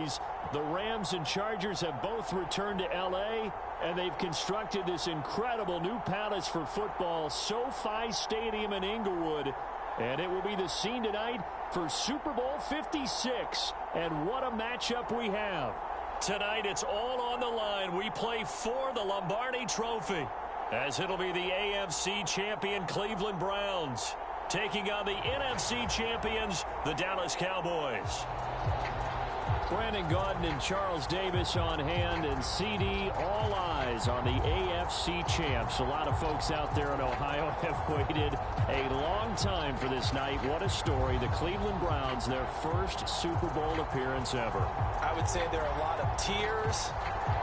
series. The Rams and Chargers have both returned to L.A., and they've constructed this incredible new palace for football, SoFi Stadium in Inglewood. And it will be the scene tonight for Super Bowl 56. And what a matchup we have. Tonight it's all on the line. We play for the Lombardi Trophy, as it'll be the AFC champion Cleveland Browns taking on the NFC champions, the Dallas Cowboys. Brandon Gaudin and Charles Davis on hand, and CD, all eyes on the AFC champs. A lot of folks out there in Ohio have waited a long time for this night. What a story. The Cleveland Browns, their first Super Bowl appearance ever. I would say there are a lot of tears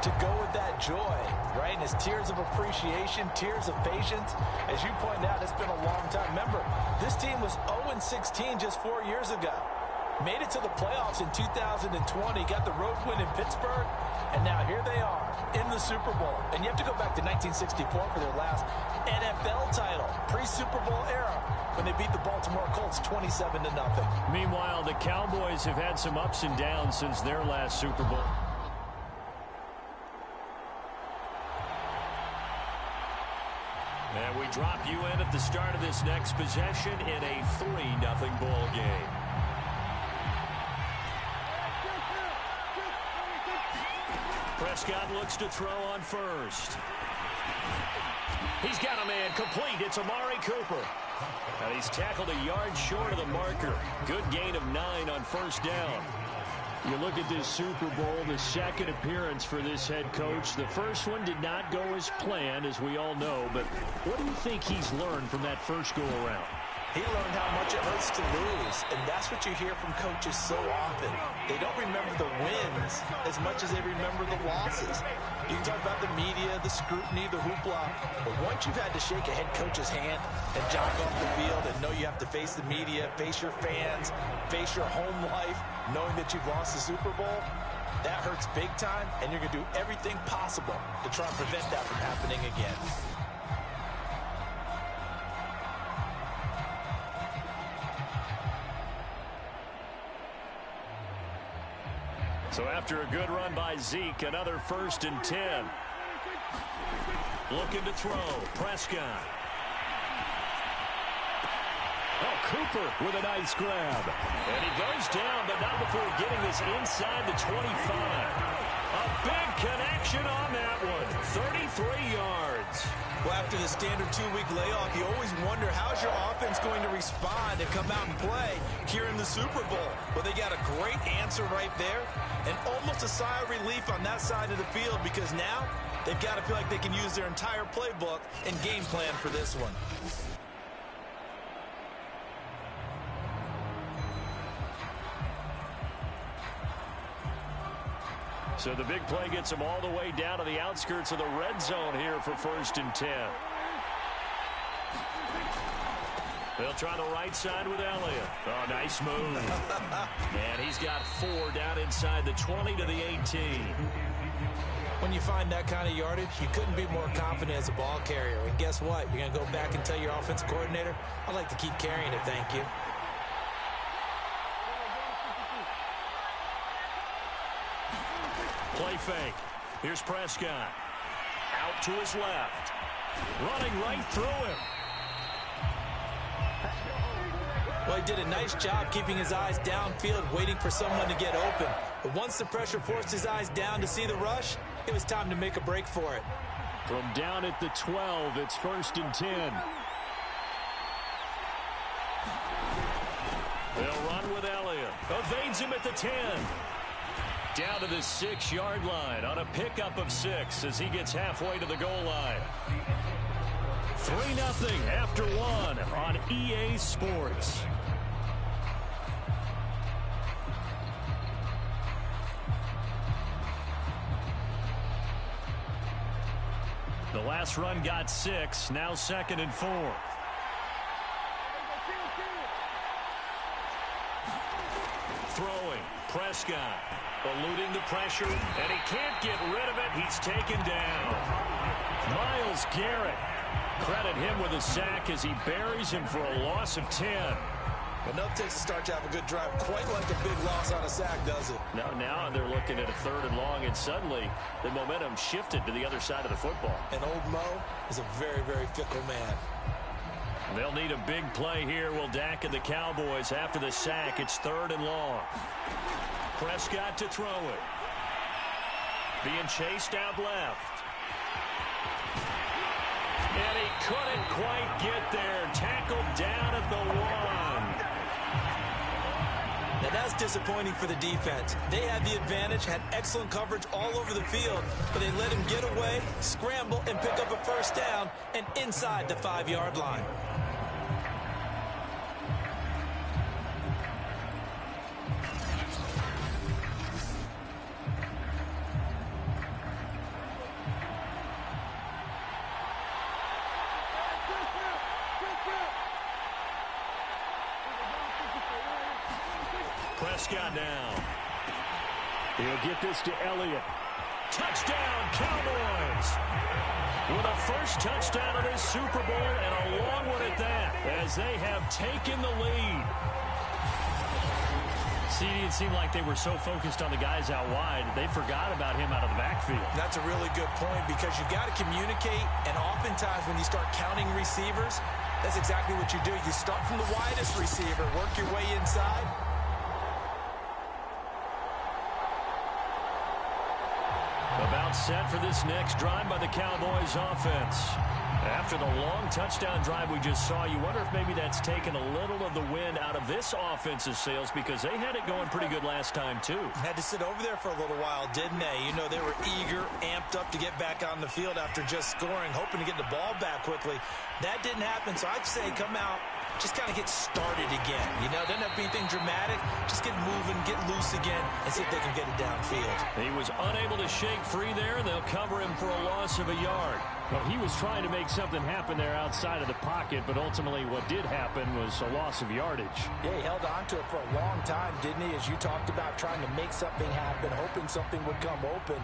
to go with that joy, right? And it's tears of appreciation, tears of patience. As you pointed out, it's been a long time. Remember, this team was 0-16 just 4 years ago. Made it to the playoffs in 2020, got the road win in Pittsburgh, and now here they are in the Super Bowl. And you have to go back to 1964 for their last NFL title, pre-Super Bowl era, when they beat the Baltimore Colts 27-0. Meanwhile, the Cowboys have had some ups and downs since their last Super Bowl. And we drop you in at the start of this next possession in a 3-0 ball game. Prescott looks to throw on first. He's got a man complete. It's Amari Cooper. And he's tackled a yard short of the marker. Good gain of 9 on first down. You look at this Super Bowl, the second appearance for this head coach. The first one did not go as planned, as we all know. But what do you think he's learned from that first go-around? He learned how much it hurts to lose, and that's what you hear from coaches so often. They don't remember the wins as much as they remember the losses. You can talk about the media, the scrutiny, the hoopla, but once you've had to shake a head coach's hand and jog off the field and know you have to face the media, face your fans, face your home life, knowing that you've lost the Super Bowl, that hurts big time, and you're going to do everything possible to try and prevent that from happening again. So after a good run by Zeke, another 1st and 10. Looking to throw. Prescott. Oh, Cooper with a nice grab. And he goes down, but not before getting this inside the 25. A big connection on that one. 33 yards. Well, after the standard 2-week layoff, you always wonder how's your offense going to respond and come out and play here in the Super Bowl. Well, they got a great answer right there and almost a sigh of relief on that side of the field, because now they've got to feel like they can use their entire playbook and game plan for this one. So the big play gets them all the way down to the outskirts of the red zone here for 1st and 10. They'll try the right side with Elliott. Oh, nice move. And he's got 4 down inside the 20 to the 18. When you find that kind of yardage, you couldn't be more confident as a ball carrier. And guess what? You're going to go back and tell your offensive coordinator, I'd like to keep carrying it, thank you. Play fake. Here's Prescott. Out to his left. Running right through him. Well, he did a nice job keeping his eyes downfield, waiting for someone to get open. But once the pressure forced his eyes down to see the rush, it was time to make a break for it. From down at the 12, it's 1st and 10. They'll run with Elliott. Evades him at the 10. Down to the 6-yard line on a pickup of 6 as he gets halfway to the goal line. 3-0 after 1 on EA Sports. The last run got 6, now 2nd and 4. Throwing, Prescott. Eluding the pressure, and he can't get rid of it. He's taken down. Myles Garrett. Credit him with a sack as he buries him for a loss of 10. Enough takes to start to have a good drive. Quite like a big loss on a sack, does it? Now they're looking at a 3rd and long, and suddenly the momentum shifted to the other side of the football. And old Mo is a very, very fickle man. They'll need a big play here. Will Dak and the Cowboys after the sack. It's 3rd and long. Prescott to throw it. Being chased out left. And he couldn't quite get there. Tackled down at the 1. Now that's disappointing for the defense. They had the advantage, had excellent coverage all over the field, but they let him get away, scramble, and pick up a 1st down and inside the 5-yard line. Prescott now. He'll get this to Elliott. Touchdown, Cowboys! With a first touchdown of this Super Bowl, and a long one at that, as they have taken the lead. See, it seemed like they were so focused on the guys out wide, they forgot about him out of the backfield. That's a really good point, because you've got to communicate, and oftentimes when you start counting receivers, that's exactly what you do. You start from the widest receiver, work your way inside. About set for this next drive by the Cowboys offense. After the long touchdown drive we just saw, you wonder if maybe that's taken a little of the wind out of this offense's sails, because they had it going pretty good last time too. Had to sit over there for a little while, didn't they? You know, they were eager, amped up to get back on the field after just scoring, hoping to get the ball back quickly. That didn't happen, so I'd say come out, just kind of get started again. You know, doesn't have to be anything dramatic. Just get moving, get loose again, and see if they can get it downfield. He was unable to shake free there, and they'll cover him for a loss of a yard. Well, he was trying to make something happen there outside of the pocket, but ultimately what did happen was a loss of yardage. Yeah, he held on to it for a long time, didn't he? As you talked about, trying to make something happen, hoping something would come open,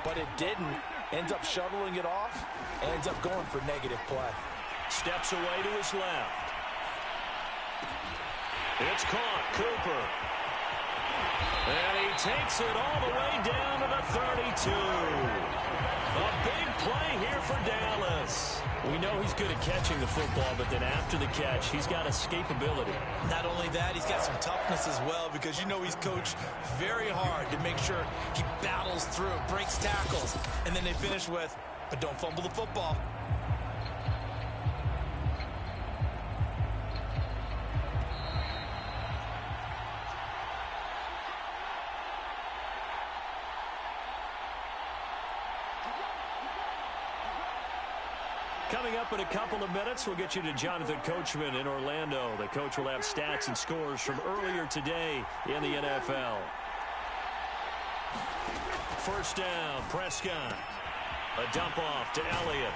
but it didn't. Ends up shoveling it off, ends up going for negative play. Steps away to his left. It's caught, Cooper. And he takes it all the way down to the 32. A big play here for Dallas. We know he's good at catching the football, but then after the catch, he's got escapability. Not only that, he's got some toughness as well, because you know he's coached very hard to make sure he battles through, breaks tackles, and then they finish with, but don't fumble the football. Coming up in a couple of minutes, we'll get you to Jonathan Coachman in Orlando. The coach will have stats and scores from earlier today in the NFL. First down, Prescott. A dump off to Elliott.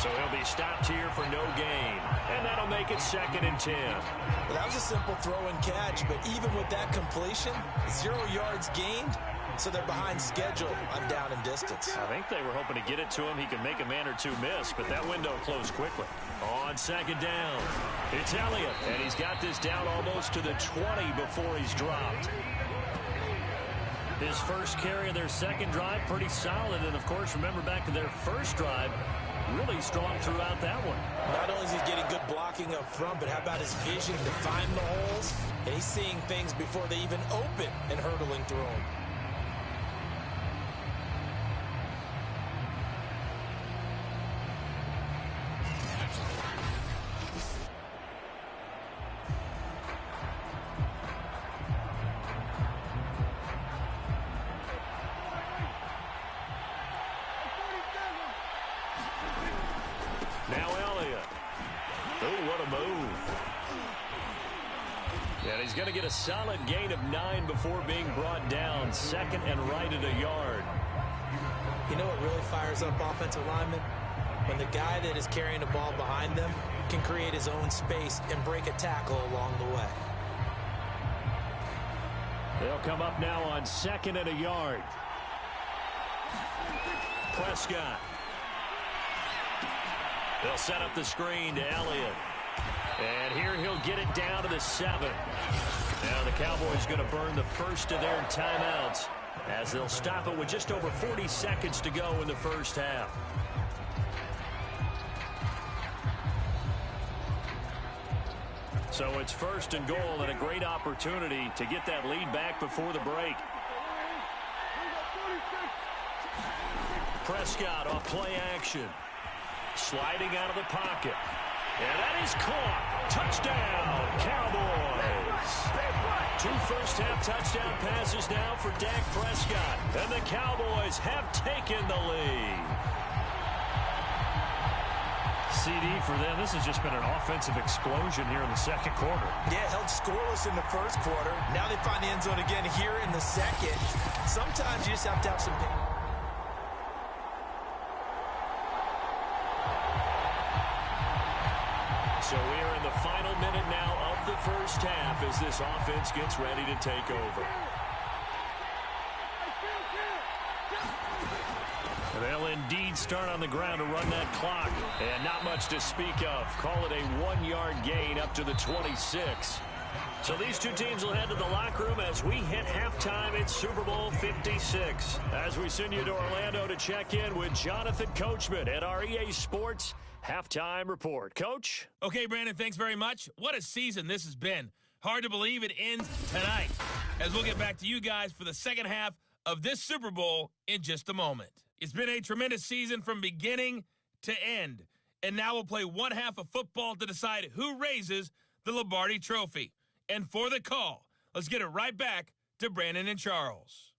So he'll be stopped here for no gain. And that'll make it 2nd and 10. Well, that was a simple throw and catch, but even with that completion, 0 yards gained. So they're behind schedule on down and distance. I think they were hoping to get it to him. He could make a man or two miss, but that window closed quickly. On 2nd down, it's Elliott, and he's got this down almost to the 20 before he's dropped. His first carry of their 2nd drive, pretty solid. And, of course, remember back to their first drive, really strong throughout that one. Not only is he getting good blocking up front, but how about his vision to find the holes? And he's seeing things before they even open and hurtling through them. Now Elliott. Oh, what a move. And he's going to get a solid gain of 9 before being brought down. 2nd and right at a yard. You know what really fires up offensive linemen? When the guy that is carrying the ball behind them can create his own space and break a tackle along the way. They'll come up now on 2nd and a yard. Prescott. They'll set up the screen to Elliott. And here he'll get it down to the 7. Now the Cowboys going to burn the first of their timeouts as they'll stop it with just over 40 seconds to go in the first half. So it's first and goal and a great opportunity to get that lead back before the break. Prescott off play action. Sliding out of the pocket. And that is caught. Touchdown, Cowboys. 2 first-half touchdown passes now for Dak Prescott. And the Cowboys have taken the lead. CD for them. This has just been an offensive explosion here in the second quarter. Yeah, held scoreless in the first quarter. Now they find the end zone again here in the second. Sometimes you just have to have some... So we are in the final minute now of the first half as this offense gets ready to take over. They'll indeed start on the ground to run that clock. And not much to speak of. Call it a 1-yard gain up to the 26. So these two teams will head to the locker room as we hit halftime at Super Bowl 56. As we send you to Orlando to check in with Jonathan Coachman at our EA Sports Halftime Report. Coach? Okay, Brandon, thanks very much. What a season this has been. Hard to believe it ends tonight, as we'll get back to you guys for the second half of this Super Bowl in just a moment. It's been a tremendous season from beginning to end, and now we'll play one half of football to decide who raises the Lombardi Trophy. And for the call, let's get it right back to Brandon and Charles.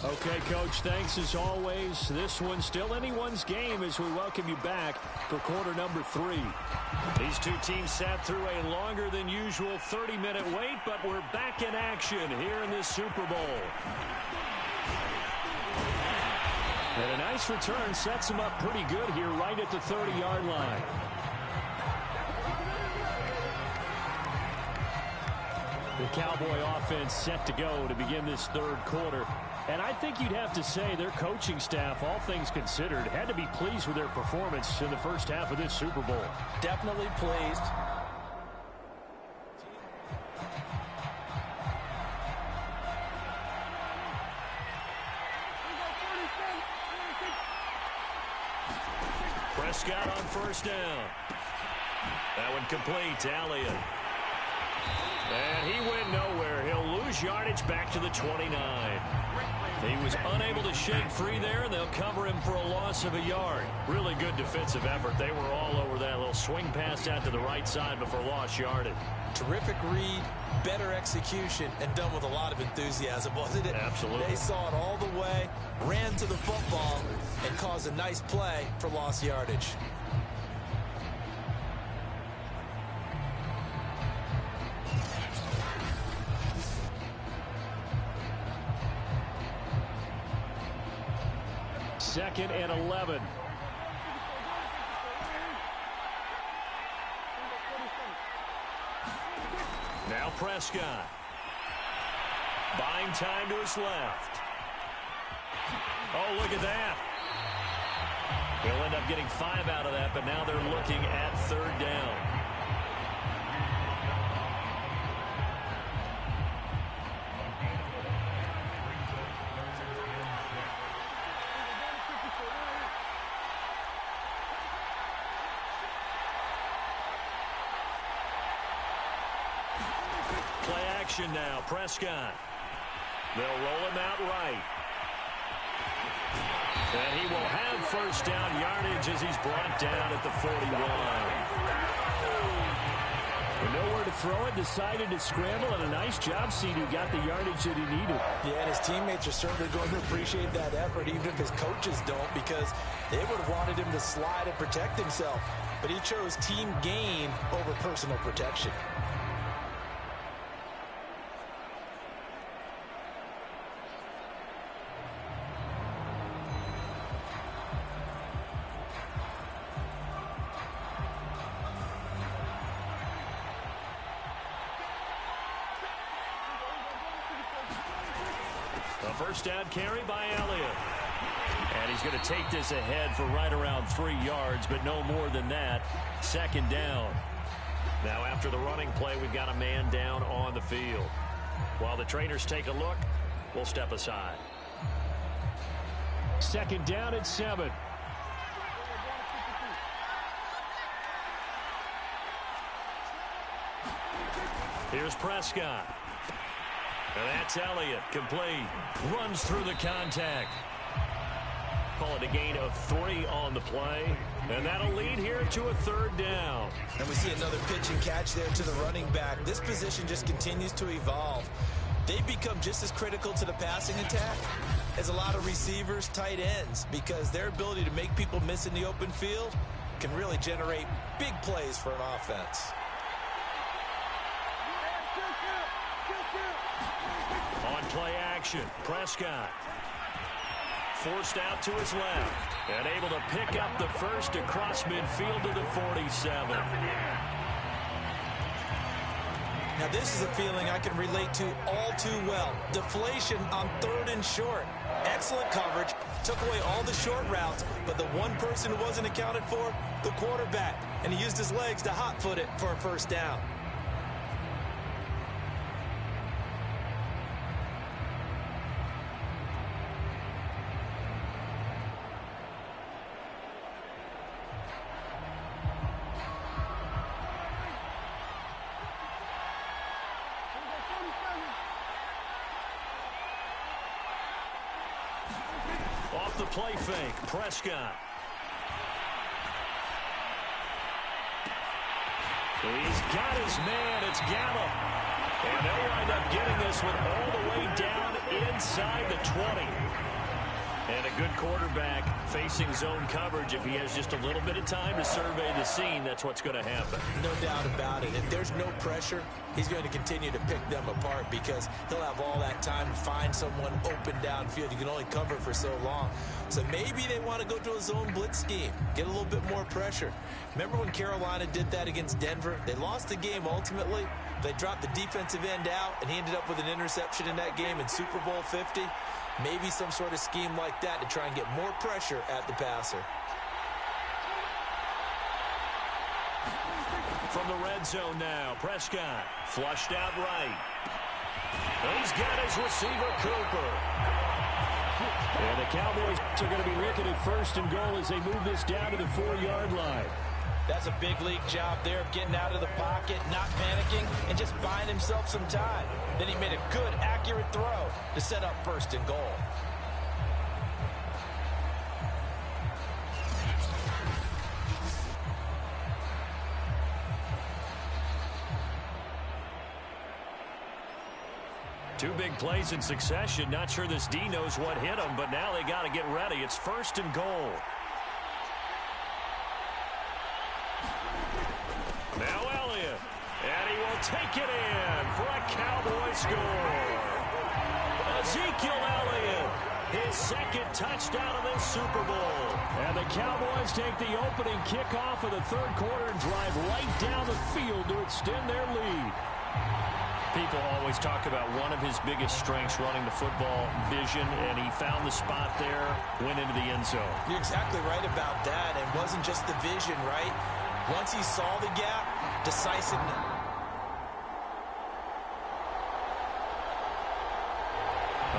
Okay, Coach, thanks as always. This one's still anyone's game as we welcome you back for quarter number 3. These two teams sat through a longer than usual 30-minute wait, but we're back in action here in this Super Bowl. And a nice return sets them up pretty good here right at the 30-yard line. The Cowboy offense set to go to begin this third quarter. And I think you'd have to say their coaching staff, all things considered, had to be pleased with their performance in the first half of this Super Bowl. Definitely pleased. Prescott on first down. That one complete to Elliott. And he went nowhere. He'll lose yardage back to the 29. He was unable to shake free there, and they'll cover him for a loss of a yard. Really good defensive effort. They were all over that little swing pass out to the right side before lost yardage. Terrific read, better execution, and done with a lot of enthusiasm, wasn't it? Absolutely. They saw it all the way, ran to the football, and caused a nice play for lost yardage. Second and 11. Now Prescott. Buying time to his left. Oh, look at that. They'll end up getting 5 out of that, but now they're looking at third down. Play action now, Prescott. They'll roll him out right. And he will have first down yardage as he's brought down at the 41. With nowhere to throw it, decided to scramble, and a nice job, CD got the yardage that he needed. Yeah, and his teammates are certainly going to appreciate that effort, even if his coaches don't, because they would have wanted him to slide and protect himself. But he chose team gain over personal protection. A first down carry by Elliott. And he's going to take this ahead for right around 3 yards, but no more than that. Second down. Now after the running play, we've got a man down on the field. While the trainers take a look, we'll step aside. Second down at 7. Here's Prescott. And that's Elliott, complete. Runs through the contact. Call it a gain of 3 on the play. And that'll lead here to a 3rd down. And we see another pitch and catch there to the running back. This position just continues to evolve. They become just as critical to the passing attack as a lot of receivers, tight ends, because their ability to make people miss in the open field can really generate big plays for an offense. On play action, Prescott. Forced out to his left. And able to pick up the first across midfield to the 47. Now this is a feeling I can relate to all too well. Deflation on 3rd and short. Excellent coverage. Took away all the short routes. But the one person who wasn't accounted for, the quarterback. And he used his legs to hot-foot it for a 1st down. Off the play fake, Prescott. He's got his man. It's Gallup. And they'll wind up getting this one all the way down inside the 20. And a good quarterback facing zone coverage. If he has just a little bit of time to survey the scene, that's what's going to happen. No doubt about it. If there's no pressure, he's going to continue to pick them apart because he'll have all that time to find someone open downfield. You can only cover for so long. So maybe they want to go to a zone blitz scheme, get a little bit more pressure. Remember when Carolina did that against Denver? They lost the game ultimately. They dropped the defensive end out, and he ended up with an interception in that game in Super Bowl 50. Maybe some sort of scheme like that to try and get more pressure at the passer. From the red zone now, Prescott flushed out right. He's got his receiver, Cooper. And the Cowboys are going to be looking at 1st and goal as they move this down to the 4-yard line. That's a big league job there of getting out of the pocket, not panicking, and just buying himself some time. Then he made a good, accurate throw to set up 1st and goal. Two big plays in succession. Not sure this D knows what hit him, but now they got to get ready. It's 1st and goal. Now Elliott, and he will take it in for a Cowboy score. Ezekiel Elliott, his 2nd touchdown of this Super Bowl. And the Cowboys take the opening kickoff of the 3rd quarter and drive right down the field to extend their lead. People always talk about one of his biggest strengths running the football, vision, and he found the spot there, went into the end zone. You're exactly right about that. It wasn't just the vision, right? Once he saw the gap, decisiveness.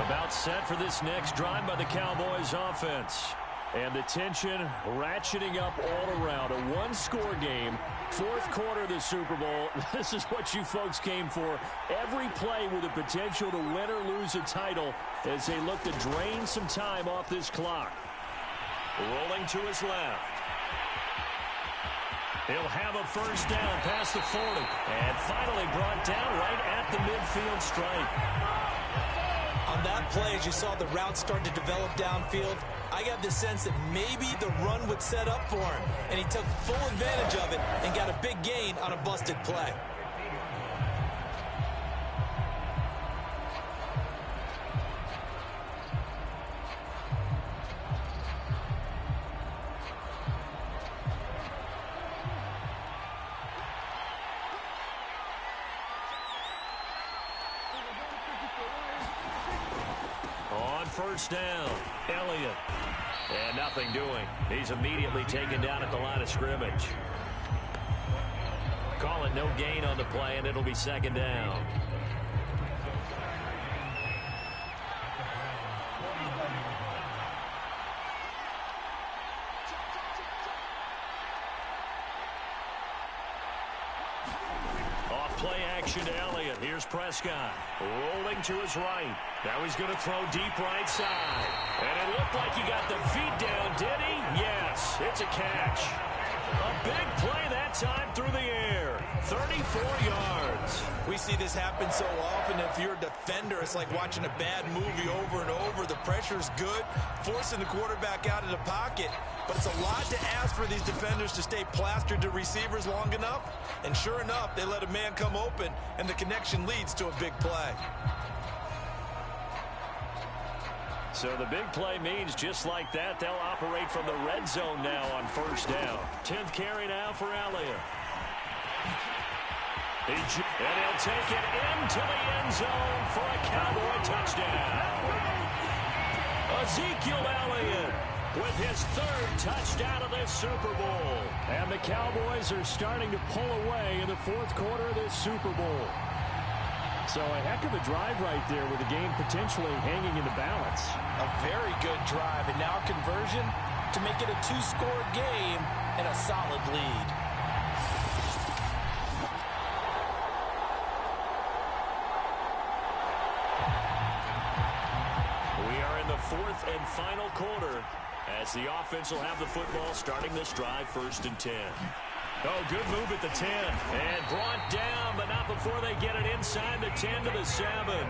About set for this next drive by the Cowboys offense. And the tension ratcheting up all around. A 1-score game. 4th quarter of the Super Bowl. This is what you folks came for. Every play with the potential to win or lose a title as they look to drain some time off this clock. Rolling to his left. He'll have a 1st down past the 40. And finally brought down right at the midfield stripe. On that play, as you saw the route start to develop downfield, I got the sense that maybe the run would set up for him. And he took full advantage of it and got a big gain on a busted play. On 1st down, Elliott. And nothing doing. He's immediately taken down at the line of scrimmage. Call it no gain on the play, and it'll be second down. Play action to Elliott. Here's Prescott. Rolling to his right. Now he's going to throw deep right side. And it looked like he got the feet down, did he? Yes, it's a catch. A big play that time through the air. 34 yards. We see this happen so often. If you're a defender, it's like watching a bad movie over and over. The pressure's good, forcing the quarterback out of the pocket. But it's a lot to ask for these defenders to stay plastered to receivers long enough. And sure enough, they let a man come open, and the connection leads to a big play. So the big play means just like that, they'll operate from the red zone now on first down. 10th carry now for Elliott. And he'll take it into the end zone for a Cowboy touchdown. Ezekiel Elliott with his third touchdown of this Super Bowl. And the Cowboys are starting to pull away in the fourth quarter of this Super Bowl. So a heck of a drive right there with the game potentially hanging in the balance. A very good drive, and now conversion to make it a two-score game and a solid lead. We are in the fourth and final quarter as the offense will have the football starting this drive, 1st and 10. Oh, good move at the 10. And brought down, but not before they get it inside the 10 to the 7.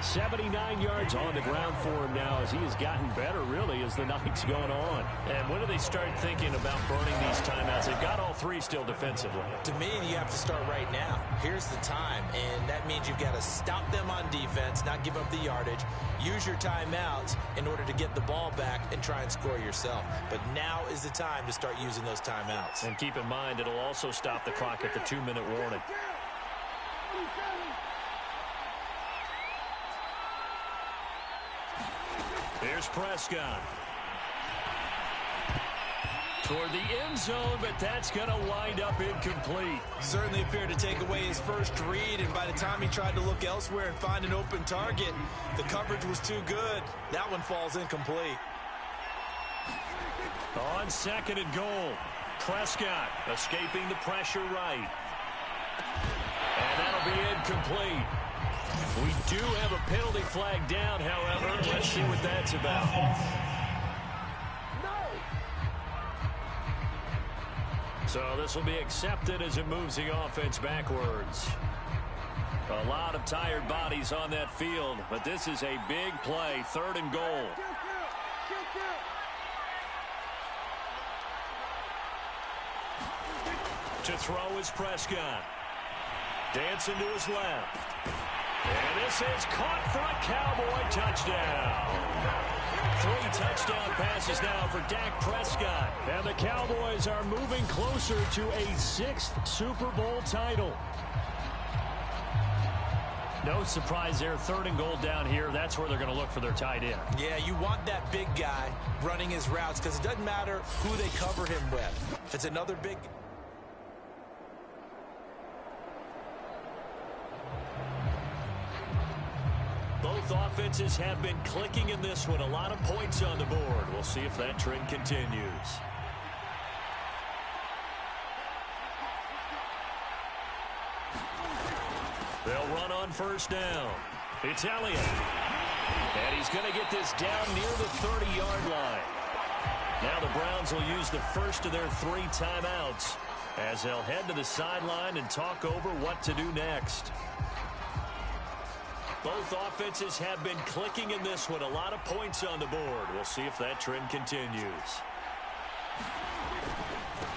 79 yards on the ground for him now as he has gotten better, really, as the night's going on. And when do they start thinking about burning these timeouts? They've got all three still defensively. To me, you have to start right now. Here's the time, and that means you've got to stop them on defense, not give up the yardage, use your timeouts in order to get the ball back and try and score yourself. But now is the time to start using those timeouts. And keep in mind, it'll also stop the clock at the 2-minute warning. Here's Prescott. Toward the end zone, but that's going to wind up incomplete. Certainly appeared to take away his first read, and by the time he tried to look elsewhere and find an open target, the coverage was too good. That one falls incomplete. On 2nd and goal, Prescott escaping the pressure right. And that'll be incomplete. We do have a penalty flag down, however. Let's see what that's about. So this will be accepted as it moves the offense backwards. A lot of tired bodies on that field, but this is a big play, 3rd and goal. To throw is Prescott. Dancing to his left. And this is caught for a Cowboy touchdown. 3 touchdown passes now for Dak Prescott. And the Cowboys are moving closer to a 6th Super Bowl title. No surprise there, 3rd and goal down here. That's where they're going to look for their tight end. Yeah, you want that big guy running his routes because it doesn't matter who they cover him with. If it's another big... Both offenses have been clicking in this one. A lot of points on the board. We'll see if that trend continues. They'll run on 1st down. It's Elliott. And he's going to get this down near the 30-yard line. Now the Browns will use the first of their 3 timeouts as they'll head to the sideline and talk over what to do next. Both offenses have been clicking in this one. A lot of points on the board. We'll see if that trend continues.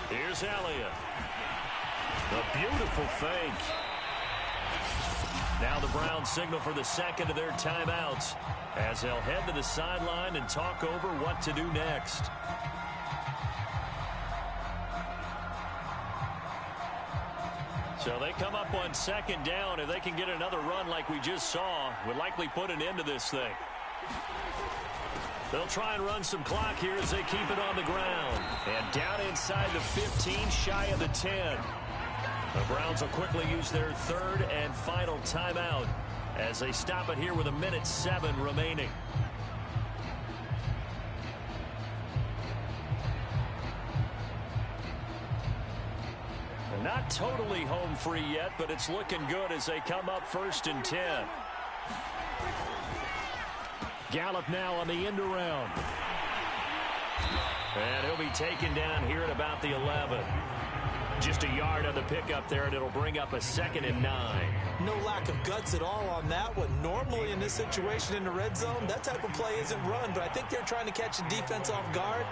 Here's Elliott. A beautiful fake. Now the Browns signal for the second of their timeouts as they'll head to the sideline and talk over what to do next. So they come up on 2nd down. If they can get another run like we just saw, would likely put an end to this thing. They'll try and run some clock here as they keep it on the ground. And down inside the 15, shy of the 10. The Browns will quickly use their third and final timeout as they stop it here with 1:07 remaining. They're not totally home free yet, but it's looking good as they come up 1st and 10. Gallup now on the end around. And he'll be taken down here at about the 11. Just a yard on the pickup there, and it'll bring up a 2nd and 9. No lack of guts at all on that one. Normally in this situation in the red zone, that type of play isn't run, but I think they're trying to catch the defense off guard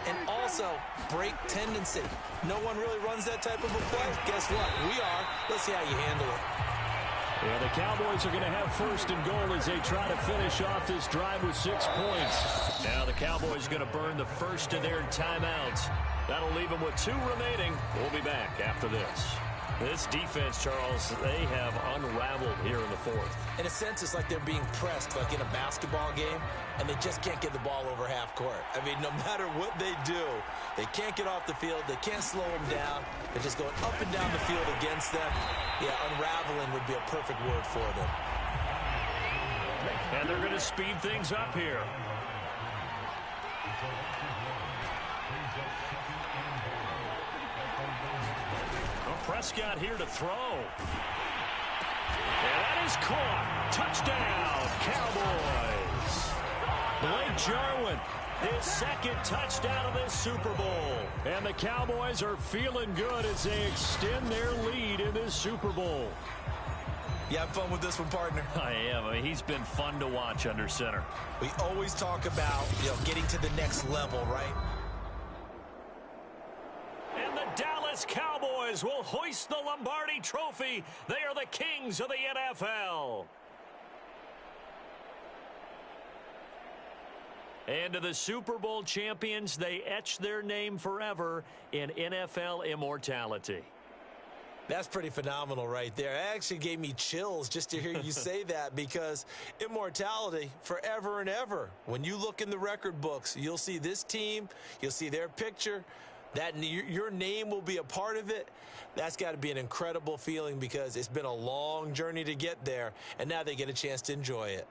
and also break tendency. No one really runs that type of a play. Guess what? We are. Let's see how you handle it. Yeah, the Cowboys are going to have 1st and goal as they try to finish off this drive with 6 points. Now the Cowboys are going to burn the first of their timeouts. That'll leave them with 2 remaining. We'll be back after this. This defense, Charles, they have unraveled here in the 4th. In a sense, it's like they're being pressed like in a basketball game, and they just can't get the ball over half court. I mean, no matter what they do, they can't get off the field. They can't slow them down. They're just going up and down the field against them. Yeah, unraveling would be a perfect word for them. And they're going to speed things up here. Prescott here to throw. And that is caught. Touchdown, Cowboys. Blake Jarwin, his 2nd touchdown of this Super Bowl. And the Cowboys are feeling good as they extend their lead in this Super Bowl. You have fun with this one, partner? I am. I mean, he's been fun to watch under center. We always talk about, getting to the next level, right? Dallas Cowboys will hoist the Lombardi Trophy. They are the kings of the NFL. And to the Super Bowl champions, they etch their name forever in NFL immortality. That's pretty phenomenal right there. It actually gave me chills just to hear you say that, because immortality forever and ever. When you look in the record books, you'll see this team, you'll see their picture. That your name will be a part of it. That's got to be an incredible feeling, because it's been a long journey to get there, and now they get a chance to enjoy it.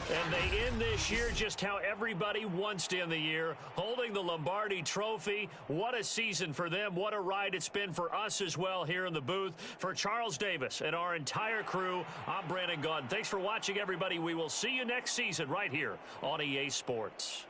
And they end this year just how everybody wants to end the year, holding the Lombardi Trophy. What a season for them. What a ride it's been for us as well here in the booth. For Charles Davis and our entire crew, I'm Brandon Gaudin. Thanks for watching, everybody. We will see you next season right here on EA Sports.